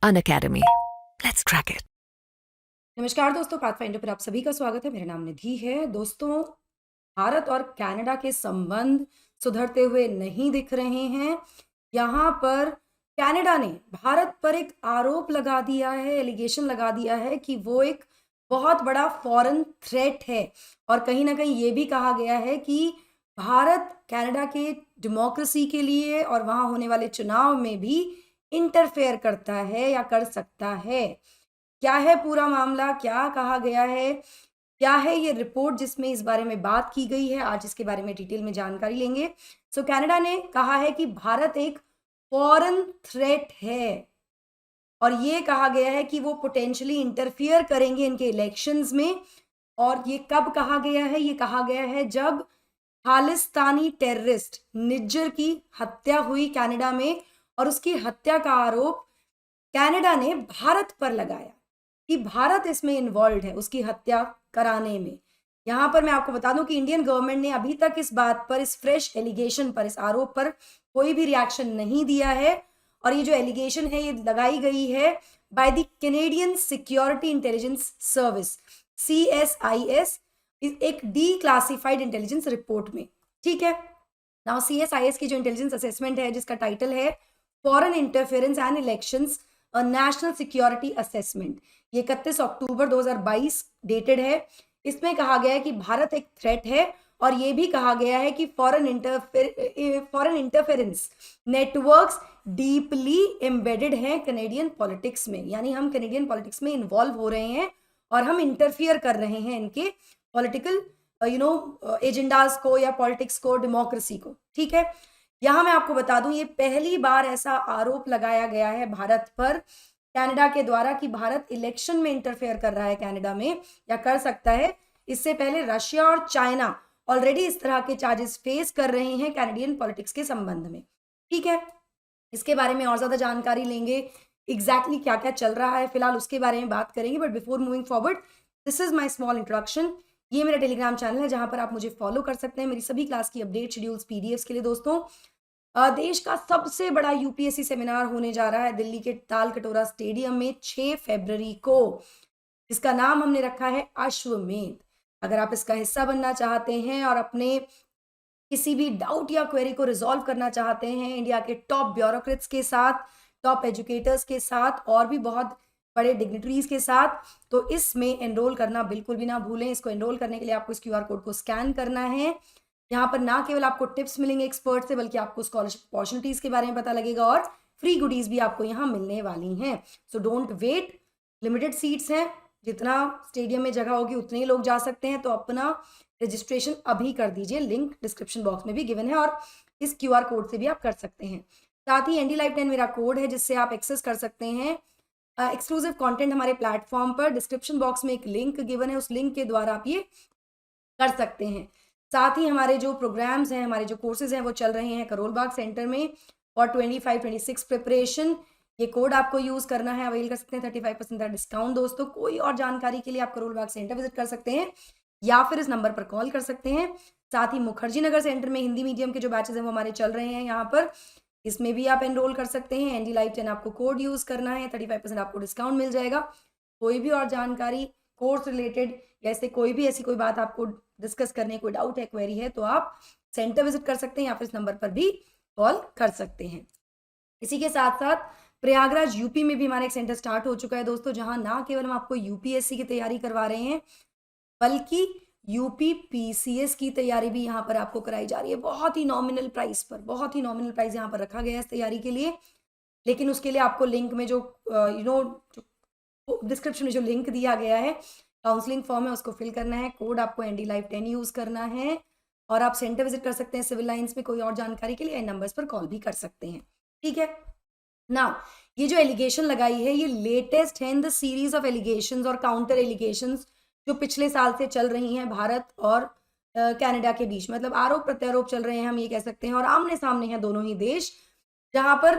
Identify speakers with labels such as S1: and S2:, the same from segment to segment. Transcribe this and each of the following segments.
S1: Unacademy. Let's crack it.
S2: नमस्कार दोस्तों, pathfinder पर आप सभी का स्वागत है। मेरा नाम निधि है। दोस्तों, भारत और कनाडा के संबंध सुधरते हुए नहीं दिख रहे हैं। यहाँ पर कनाडा ने भारत पर एक आरोप लगा दिया है, एलिगेशन लगा दिया है कि वो एक बहुत बड़ा फॉरेन थ्रेट है और कहीं ना कहीं ये भी कहा गया है कि भारत कनाडा के डेमोक्रेसी के लिए और वहाँ होने वाले चुनाव में भी इंटरफेयर करता है या कर सकता है। क्या है पूरा मामला, क्या कहा गया है, क्या है ये रिपोर्ट जिसमें इस बारे में बात की गई है, आज इसके बारे में डिटेल में जानकारी लेंगे। कनाडा ने कहा है कि भारत एक फॉरेन थ्रेट है और ये कहा गया है कि वो पोटेंशियली इंटरफियर करेंगे इनके इलेक्शंस में। और ये कब कहा गया है? ये कहा गया है जब खालिस्तानी टेररिस्ट निज्जर की हत्या हुई कनाडा में और उसकी हत्या का आरोप कनाडा ने भारत पर लगाया कि भारत इसमें इन्वॉल्व है उसकी हत्या कराने में। यहाँ पर मैं आपको बता दूं कि इंडियन गवर्नमेंट ने अभी तक इस बात पर, इस फ्रेश एलिगेशन पर, इस आरोप पर कोई भी रिएक्शन नहीं दिया है। और ये जो एलिगेशन है ये लगाई गई है by the Canadian security intelligence service, CSIS, एक डी क्लासिफाइड इंटेलिजेंस रिपोर्ट में। ठीक है, नाउ CSIS की जो इंटेलिजेंस असेसमेंट है जिसका टाइटल है foreign interference and elections a national security assessment, ये 31 अक्टूबर 2022 डेटेड है। इसमें कहा गया है कि भारत एक थ्रेट है और ये भी कहा गया है कि foreign interference networks deeply embedded हैं कनेडियन पॉलिटिक्स में, यानी हम कनेडियन पॉलिटिक्स में इन्वॉल्व हो रहे हैं और हम इंटरफियर कर रहे हैं इनके पॉलिटिकल एजेंडाज को या पॉलिटिक्स को, डेमोक्रेसी को। ठीक है, यहाँ मैं आपको बता दूं ये पहली बार ऐसा आरोप लगाया गया है भारत पर कनाडा के द्वारा कि भारत इलेक्शन में इंटरफेयर कर रहा है कनाडा में या कर सकता है। इससे पहले रशिया और चाइना ऑलरेडी इस तरह के चार्जेस फेस कर रहे हैं कैनेडियन पॉलिटिक्स के संबंध में। ठीक है, इसके बारे में और ज्यादा जानकारी लेंगे, एग्जैक्टली क्या क्या चल रहा है फिलहाल उसके बारे में बात करेंगे। But before moving forward, this is my small introduction. ये मेरा टेलीग्राम चैनल है जहां पर आप मुझे फॉलो कर सकते हैं मेरी सभी क्लास की अपडेट, शेड्यूल्स, PDFs के लिए। दोस्तों, देश का सबसे बड़ा UPSC सेमिनार होने जा रहा है दिल्ली के ताल कटोरा स्टेडियम में 6 फरवरी को, जिसका नाम हमने रखा है अश्वमेध। अगर आप इसका हिस्सा बनना चाहते हैं और अपने किसी भी डाउट या क्वेरी को रिजॉल्व करना चाहते हैं इंडिया के टॉप ब्यूरोक्रेट्स के साथ, टॉप एजुकेटर्स के साथ और भी बहुत बड़े डिग्निटरीज के साथ, तो इसमें एनरोल करना बिल्कुल भी ना भूलें। इसको एनरोल करने के लिए आपको इस QR कोड को स्कैन करना है। यहाँ पर ना केवल आपको टिप्स मिलेंगे एक्सपर्ट से, बल्कि आपको स्कॉलरशिप अपॉर्चुनिटीज के बारे में पता लगेगा और फ्री गुडीज भी आपको यहाँ मिलने वाली हैं। So don't wait, limited seats हैं, जितना स्टेडियम में जगह होगी उतने ही लोग जा सकते हैं। तो अपना रजिस्ट्रेशन अभी कर दीजिए, लिंक डिस्क्रिप्शन बॉक्स में भी गिवन है और इस QR कोड से भी आप कर सकते हैं। साथ ही ND Live 10 मेरा कोड है जिससे आप एक्सेस कर सकते हैं एक्सक्लूसिव कंटेंट हमारे प्लेटफॉर्म पर। डिस्क्रिप्शन बॉक्स में एक लिंक गिवन है, उस लिंक के द्वारा आप ये कर सकते हैं। साथ ही हमारे जो प्रोग्राम्स हैं, हमारे जो कोर्सेज हैं वो चल रहे हैं करोल बाग सेंटर में और 25-26 प्रिपरेशन, ये कोड आपको यूज करना है, अवेल कर सकते हैं 35% का डिस्काउंट। दोस्तों, कोई और जानकारी के लिए आप करोल बाग सेंटर विजिट कर सकते हैं या फिर इस नंबर पर कॉल कर सकते हैं। साथ ही मुखर्जी नगर सेंटर में हिंदी मीडियम के जो बैचेस हैं वो हमारे चल रहे हैं यहाँ पर, इसमें भी आप एनरोल कर सकते हैं। ND Live 10 आपको कोड यूज करना है, 35% आपको डिस्काउंट मिल जाएगा। कोई भी और जानकारी कोर्स रिलेटेड या ऐसे कोई भी ऐसी कोई बात आपको डिस्कस करने, कोई डाउट है, क्वेरी है, तो आप सेंटर विजिट कर सकते हैं या फिर इस नंबर पर भी कॉल कर सकते हैं। इसी के साथ साथ प्रयागराज UP में भी हमारा एक सेंटर स्टार्ट हो चुका है दोस्तों, जहां ना केवल हम आपको UPSC की तैयारी करवा रहे हैं बल्कि UP PCS की तैयारी भी यहाँ पर आपको कराई जा रही है। बहुत ही नॉमिनल प्राइस पर, बहुत ही नॉमिनल प्राइस यहाँ पर रखा गया है इस तैयारी के लिए। लेकिन उसके लिए आपको लिंक में जो डिस्क्रिप्शन में जो लिंक दिया गया है, काउंसलिंग फॉर्म है, उसको फिल करना है, कोड आपको ND Live 10 यूज करना है और आप सेंटर विजिट कर सकते हैं सिविल लाइंस में। कोई और जानकारी के लिए इन नंबर्स पर कॉल भी कर सकते हैं। ठीक है, नाउ ये जो एलिगेशन लगाई है ये लेटेस्ट है in the series of allegations और काउंटर एलिगेशंस जो पिछले साल से चल रही हैं भारत और कनाडा के बीच। मतलब आरोप प्रत्यारोप चल रहे हैं, हम ये कह सकते हैं, और आमने सामने हैं दोनों ही देश। जहां पर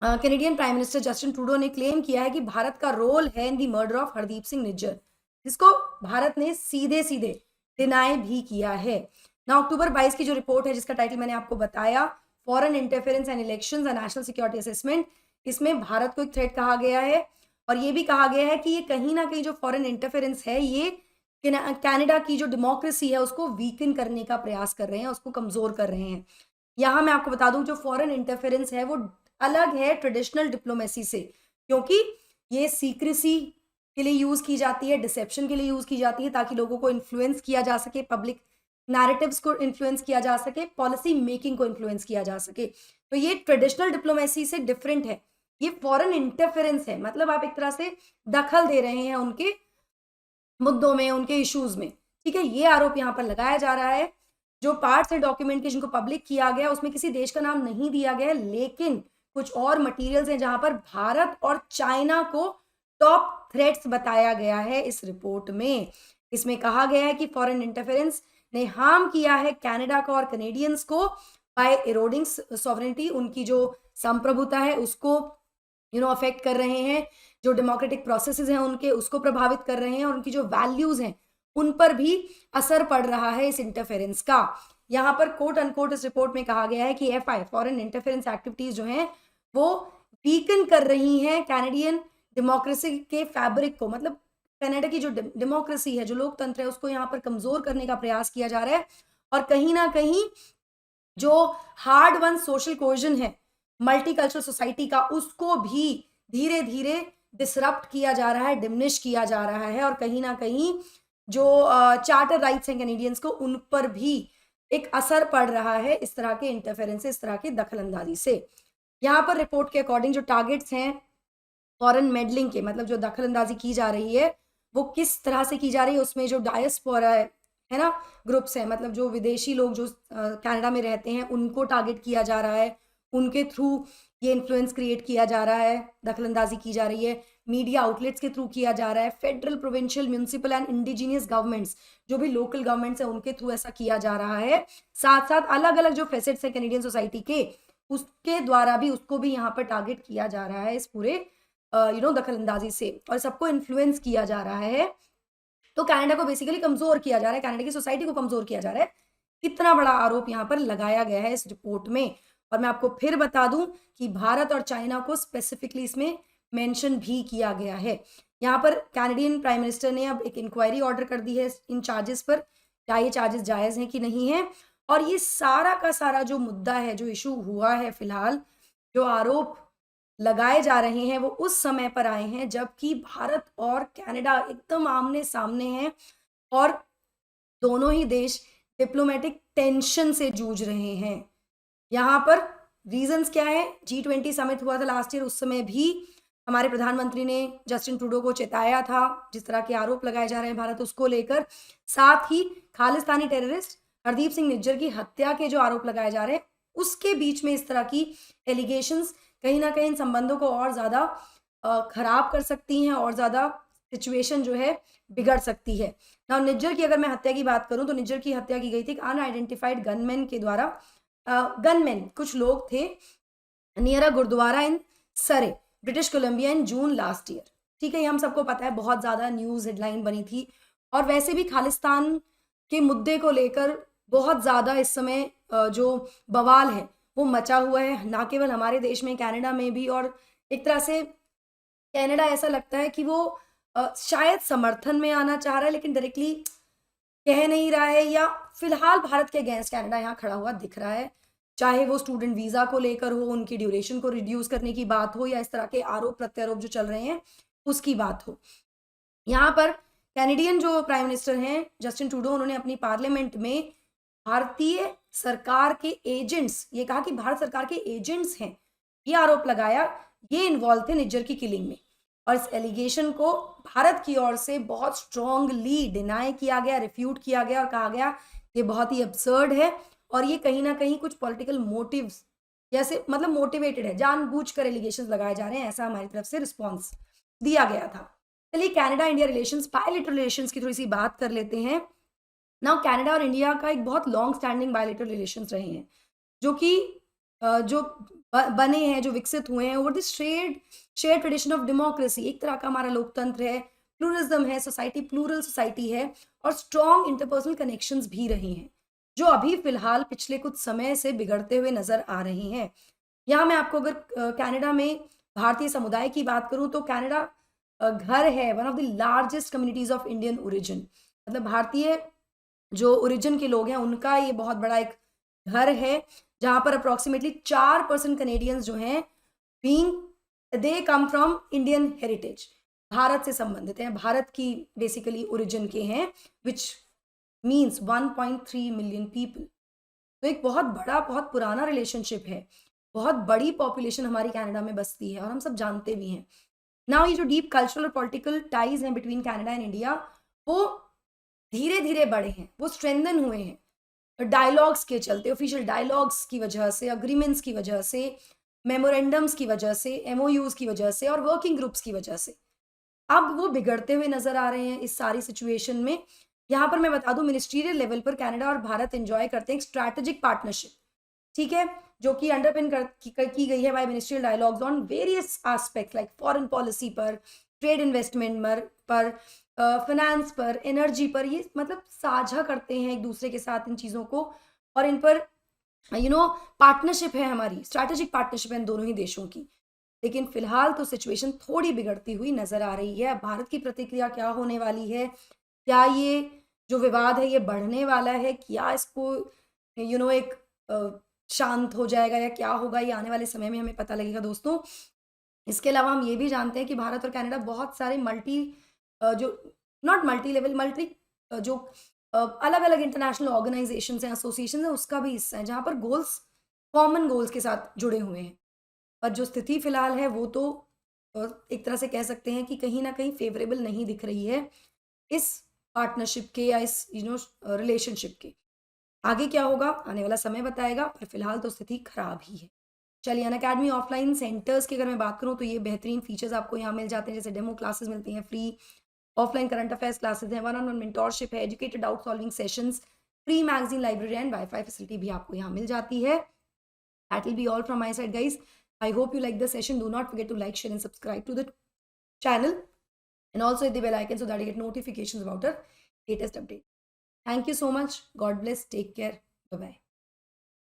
S2: Canadian prime minister Justin Trudeau ने क्लेम किया है कि भारत का रोल है इन दी मर्डर ऑफ हरदीप सिंह निज्जर, जिसको भारत ने सीधे सीधे डिनाई भी किया है। ना अक्टूबर 22 की जो रिपोर्ट है जिसका टाइटल मैंने आपको बताया, foreign interference and elections, a national security assessment, इसमें भारत को एक थ्रेट कहा गया है और ये भी कहा गया है कि ये कहीं ना कहीं जो फॉरेन इंटरफेरेंस है ये कनाडा की जो डेमोक्रेसी है उसको वीकन करने का प्रयास कर रहे हैं, उसको कमजोर कर रहे हैं। यहाँ मैं आपको बता दूं जो फॉरेन इंटरफेरेंस है वो अलग है ट्रेडिशनल डिप्लोमेसी से, क्योंकि ये सीक्रेसी के लिए यूज की जाती है, डिसेप्शन के लिए यूज की जाती है ताकि लोगों को इन्फ्लुएंस किया जा सके, पब्लिक नैरेटिव्स को इन्फ्लुएंस किया जा सके, पॉलिसी मेकिंग को इन्फ्लुएंस किया जा सके। तो ये ट्रेडिशनल डिप्लोमेसी से डिफरेंट है, ये फॉरेन इंटरफेरेंस है, मतलब आप एक तरह से दखल दे रहे हैं उनके मुद्दों में, उनके इश्यूज में, ठीक है। ये आरोप यहाँ पर लगाया जा रहा है। जो पार्ट्स है डॉक्यूमेंट के जिनको पब्लिक किया गया उसमें किसी देश का नाम नहीं दिया गया है, लेकिन कुछ और मटेरियल्स हैं जहां पर भारत और चाइना को टॉप थ्रेट्स बताया गया है इस रिपोर्ट में। इसमें कहा गया है कि फॉरेन इंटरफेरेंस ने हार्म किया है कनाडा को और कनेडियंस को बाय एरोडिंग सॉवरेनिटी, उनकी जो संप्रभुता है उसको अफेक्ट कर रहे हैं, जो डेमोक्रेटिक प्रोसेसेस हैं उनके उसको प्रभावित कर रहे हैं और उनकी जो वैल्यूज हैं उन पर भी असर पड़ रहा है इस इंटरफेरेंस का। यहाँ पर कोट अनकोट इस रिपोर्ट में कहा गया है कि एफआई फॉरेन इंटरफेरेंस एक्टिविटीज जो हैं वो वीकन कर रही हैं कैनेडियन डेमोक्रेसी के फैब्रिक को, मतलब कनाडा की जो डेमोक्रेसी है, जो लोकतंत्र है, उसको यहाँ पर कमजोर करने का प्रयास किया जा रहा है और कहीं ना कहीं जो हार्ड वन सोशल कोहेजन है मल्टीकल्चरल सोसाइटी का उसको भी धीरे धीरे डिसरप्ट किया जा रहा है, डिमिनिश किया जा रहा है और कहीं ना कहीं जो चार्टर राइट्स हैं कैनेडियंस को उन पर भी एक असर पड़ रहा है इस तरह के इंटरफेरेंस से, इस तरह की दखलंदाजी से। यहाँ पर रिपोर्ट के अकॉर्डिंग जो टारगेट्स हैं फॉरेन मेडलिंग के, मतलब जो दखलंदाजी की जा रही है वो किस तरह से की जा रही है, उसमें जो डायस्पोरा है ना, ग्रुप्स हैं, मतलब जो विदेशी लोग जो कनाडा में रहते हैं उनको टारगेट किया जा रहा है, उनके थ्रू ये इन्फ्लुएंस क्रिएट किया जा रहा है, दखलंदाजी की जा रही है, मीडिया आउटलेट्स के थ्रू किया जा रहा है, federal provincial municipal and indigenous governments जो भी लोकल गवर्नमेंट्स हैं उनके थ्रू ऐसा किया जा रहा है। साथ साथ अलग अलग जो फेसेट्स हैं कैनेडियन सोसाइटी के उसके द्वारा भी उसको भी यहाँ पर टारगेट किया जा रहा है इस पूरे दखलंदाजी से और सबको इन्फ्लुएंस किया जा रहा है। तो कनाडा को बेसिकली कमजोर किया जा रहा है, कनाडा की सोसाइटी को कमजोर किया जा रहा है। कितना बड़ा आरोप यहाँ पर लगाया गया है इस रिपोर्ट में। और मैं आपको फिर बता दूं कि भारत और चाइना को स्पेसिफिकली इसमें मेंशन भी किया गया है। यहाँ पर कैनेडियन प्राइम मिनिस्टर ने अब एक इंक्वायरी ऑर्डर कर दी है इन चार्जेस पर, क्या ये चार्जेस जायज़ हैं कि नहीं है। और ये सारा का सारा जो मुद्दा है, जो इशू हुआ है फिलहाल, जो आरोप लगाए जा रहे हैं वो उस समय पर आए हैं जबकि भारत और कनाडा एकदम आमने सामने हैं और दोनों ही देश डिप्लोमेटिक टेंशन से जूझ रहे हैं। यहाँ पर रीजंस क्या है, G20 समिट हुआ था लास्ट ईयर, उस समय भी हमारे प्रधानमंत्री ने जस्टिन ट्रूडो को चेताया था जिस तरह के आरोप लगाए जा रहे हैं भारत उसको लेकर। साथ ही खालिस्तानी टेररिस्ट हरदीप सिंह निज्जर की हत्या के जो आरोप लगाए जा रहे हैं उसके बीच में इस तरह की एलिगेशंस कहीं ना कहीं इन संबंधों को और ज़्यादा खराब कर सकती हैं और ज़्यादा सिचुएशन जो है बिगड़ सकती है ना। निज्जर की अगर मैं हत्या की बात करूं तो निज्जर की हत्या की गई थी अनआइडेंटिफाइड गनमैन के द्वारा। गनमैन कुछ लोग थे नियर अ गुरुद्वारा इन सरे ब्रिटिश कोलंबिया इन जून लास्ट ईयर, ठीक है, ये हम सबको पता है, बहुत ज़्यादा न्यूज़ हेडलाइन बनी थी। और वैसे भी खालिस्तान के मुद्दे को लेकर बहुत ज़्यादा इस समय जो बवाल है वो मचा हुआ है, ना केवल हमारे देश में, कनाडा में भी। और एक तरह से कनाडा ऐसा लगता है कि वो शायद समर्थन में आना चाह रहा है लेकिन डायरेक्टली कह नहीं रहा है, या फिलहाल भारत के अगेंस्ट कनाडा यहाँ खड़ा हुआ दिख रहा है, चाहे वो स्टूडेंट वीज़ा को लेकर हो, उनकी ड्यूरेशन को रिड्यूस करने की बात हो, या इस तरह के आरोप प्रत्यारोप जो चल रहे हैं उसकी बात हो। यहाँ पर कैनेडियन जो प्राइम मिनिस्टर हैं जस्टिन ट्रूडो, उन्होंने अपनी पार्लियामेंट में भारतीय सरकार के एजेंट्स, ये कहा कि भारत सरकार के एजेंट्स हैं, ये आरोप लगाया, ये इन्वॉल्व थे निज्जर की किलिंग में। और इस एलिगेशन को भारत की ओर से बहुत स्ट्रॉन्गली डिनाई किया गया, रिफ्यूट किया गया और कहा गया ये बहुत ही अब्सर्ड है और ये कहीं ना कहीं कुछ पॉलिटिकल मोटिव्स जैसे, मतलब मोटिवेटेड है, जानबूझकर एलिगेशंस लगाए जा रहे हैं, ऐसा हमारी तरफ से रिस्पॉन्स दिया गया था। चलिए Canada India relations, bilateral relations की थोड़ी सी बात कर लेते हैं। नाउ कनाडा और इंडिया का एक बहुत लॉन्ग स्टैंडिंग बायलैटरल रिलेशंस रहे हैं जो कि जो बने हैं, जो विकसित हुए हैं over this shared tradition of democracy. एक तरह का हमारा लोकतंत्र है, प्लूरलिज्म है, सोसाइटी प्लूरल सोसाइटी है और स्ट्रॉन्ग इंटरपर्सनल कनेक्शंस भी रहे हैं जो अभी फिलहाल पिछले कुछ समय से बिगड़ते हुए नजर आ रहे हैं। यहाँ मैं आपको अगर कनाडा में भारतीय समुदाय की बात करूँ तो कनाडा घर है one of the largest communities of Indian origin, मतलब भारतीय जो ओरिजिन के लोग हैं उनका ये बहुत बड़ा एक घर है, जहाँ पर अप्रॉक्सीमेटली 4% कनेडियंस जो हैं being they come from Indian heritage, Bharat से संबंधित हैं, भारत की बेसिकली ओरिजिन के हैं, विच मीन्स 1.3 मिलियन पीपल। तो एक बहुत बड़ा, बहुत पुराना रिलेशनशिप है, बहुत बड़ी पॉपुलेशन हमारी कनाडा में बसती है और हम सब जानते भी हैं। नाउ ये जो डीप कल्चरल और पॉलिटिकल टाइज हैं बिटवीन कनाडा एंड इंडिया, वो धीरे धीरे बढ़े हैं, वो स्ट्रेंथन हुए हैं डायलॉग्स के चलते, ऑफिशियल डायलॉग्स की वजह से, अग्रीमेंट्स की वजह से, मेमोरेंडम्स की वजह से, एमओयूज की वजह से और वर्किंग ग्रुप्स की वजह से। अब वो बिगड़ते हुए नजर आ रहे हैं इस सारी सिचुएशन में। यहाँ पर मैं बता दूं, मिनिस्ट्रियल लेवल पर कनाडा और भारत एंजॉय करते हैं एक स्ट्रैटेजिक पार्टनरशिप, ठीक है, जो कि अंडरपिन की गई है by ministerial dialogues on various aspects like foreign policy पर, ट्रेड इन्वेस्टमेंट पर, फाइनेंस पर, एनर्जी पर। ये मतलब साझा करते हैं एक दूसरे के साथ इन चीज़ों को, और इन पर पार्टनरशिप है, हमारी स्ट्रैटेजिक पार्टनरशिप है इन दोनों ही देशों की। लेकिन फिलहाल तो सिचुएशन थोड़ी बिगड़ती हुई नजर आ रही है। भारत की प्रतिक्रिया क्या होने वाली है, क्या ये जो विवाद है ये बढ़ने वाला है, क्या इसको एक शांत हो जाएगा या क्या होगा, ये आने वाले समय में हमें पता लगेगा दोस्तों। इसके अलावा हम ये भी जानते हैं कि भारत और कनाडा बहुत सारे जो नॉट मल्टी लेवल मल्टी जो अलग अलग इंटरनेशनल ऑर्गेनाइजेशन हैं, एसोसिएशन है, उसका भी हिस्सा है, जहाँ पर गोल्स, कॉमन गोल्स के साथ जुड़े हुए हैं। और जो स्थिति फिलहाल है वो तो एक तरह से कह सकते हैं कि कहीं ना कहीं फेवरेबल नहीं दिख रही है इस पार्टनरशिप के या इस रिलेशनशिप के। आगे क्या होगा आने वाला समय बताएगा, पर फिलहाल तो स्थिति खराब ही है। चलिए, अनअकैडमी ऑफलाइन सेंटर्स की अगर मैं बात करूँ तो ये बेहतरीन फीचर्स आपको यहाँ मिल जाते हैं, जैसे डेमो क्लासेस मिलती हैं free, offline current affairs classes हैं, वन ऑन वन मेंटोरशिप है, educated doubt solving sessions, free magazine library and wifi facility भी आपको यहाँ मिल जाती है। That will be all from my side guys. I hope you like the session. Do not forget to like, share and subscribe to the channel, and also hit the bell icon so that you get notifications about the latest update. Thank you so much. God bless. Take care. Bye-bye.